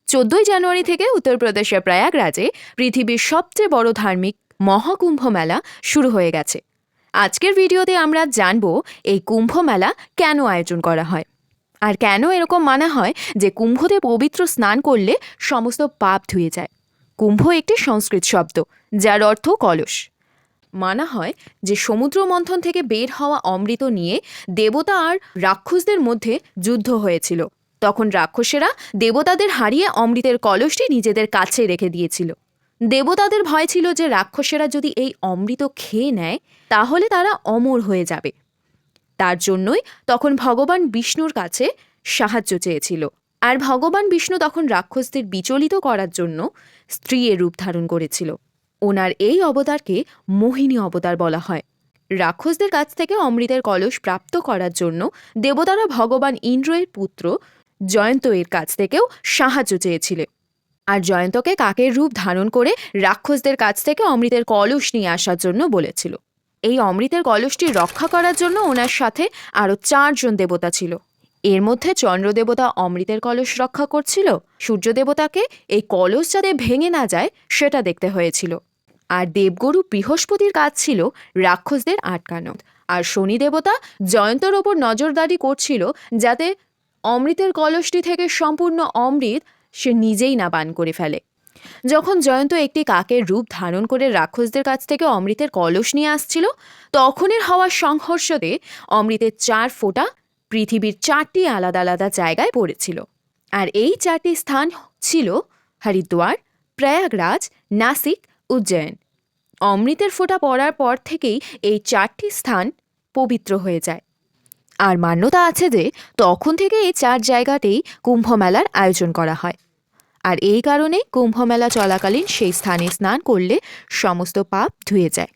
14ই জানুয়ারি থেকে উত্তরপ্রদেশের প্রয়াগরাজে পৃথিবীর সবচেয়ে বড় ধার্মিক মহাকুম্ভ মেলা শুরু হয়ে গেছে। আজকের ভিডিওতে আমরা জানব এই কুম্ভ মেলা কেন আয়োজন করা হয় আর কেন এরকম মানা হয় যে কুম্ভতে পবিত্র স্নান করলে সমস্ত পাপ ধুয়ে যায়। কুম্ভ একটি সংস্কৃত শব্দ যার অর্থ কলস। মানা হয় যে সমুদ্র মন্থন থেকে বের হওয়া অমৃত নিয়ে দেবতা আর রাক্ষসদের মধ্যে যুদ্ধ হয়েছিল। তখন রাক্ষসেরা দেবতাদের হারিয়ে অমৃতের কলসটি নিজেদের কাছে রেখে দিয়েছিল। দেবতাদের ভয় ছিল যে রাক্ষসেরা যদি এই অমৃত খেয়ে নেয় তাহলে তারা অমর হয়ে যাবে। তার জন্যই তখন ভগবান বিষ্ণুর কাছে সাহায্য চেয়েছিল। আর ভগবান বিষ্ণু তখন রাক্ষসদের বিচলিত করার জন্য স্ত্রীর রূপ ধারণ করেছিল। ওনার এই অবতারকে মোহিনী অবতার বলা হয়। রাক্ষসদের কাছ থেকে অমৃতের কলস প্রাপ্ত করার জন্য দেবতারা ভগবান ইন্দ্রের পুত্র জয়ন্ত এর কাছ থেকেও সাহায্য চেয়েছিলেন। আর জয়ন্তকে কাকের রূপ ধারণ করে রাক্ষসদের কাছ থেকে অমৃতের কলস নিয়ে আসার জন্য বলেছিল। এই অমৃতের কলসটি রক্ষা করার জন্য ওনার সাথে আরও 4 জন দেবতা ছিল। এর মধ্যে চন্দ্র দেবতা অমৃতের কলস রক্ষা করছিল। সূর্য দেবতাকে এই কলস যাতে ভেঙে না যায় সেটা দেখতে হয়েছিল। আর দেবগুরু বৃহস্পতির কাজ ছিল রাক্ষসদের আটকানো। আর শনি দেবতা জয়ন্তর ওপর নজরদারি করছিল যাতে অমৃতের কলসটি থেকে সম্পূর্ণ অমৃত সে নিজেই না পান করে ফেলে। যখন জয়ন্ত একটি কাকের রূপ ধারণ করে রাক্ষসদের কাছ থেকে অমৃতের কলস নিয়ে আসছিল, তখনের হওয়া সংঘর্ষতে অমৃতের 4 ফোঁটা পৃথিবীর 4টি আলাদা আলাদা জায়গায় পড়েছিল। আর এই 4টি স্থান ছিল হরিদ্বার, প্রয়াগরাজ, নাসিক, উজ্জয়ন। অমৃতের ফোঁটা পড়ার পর থেকেই এই 4টি স্থান পবিত্র হয়ে যায়। আর মান্যতা আছে যে তখন থেকে এই 4 জায়গাতেই কুম্ভ মেলার আয়োজন করা হয়। আর এই কারণেই কুম্ভ মেলা চলাকালীন সেই স্থানে স্নান করলে সমস্ত পাপ ধুয়ে যায়।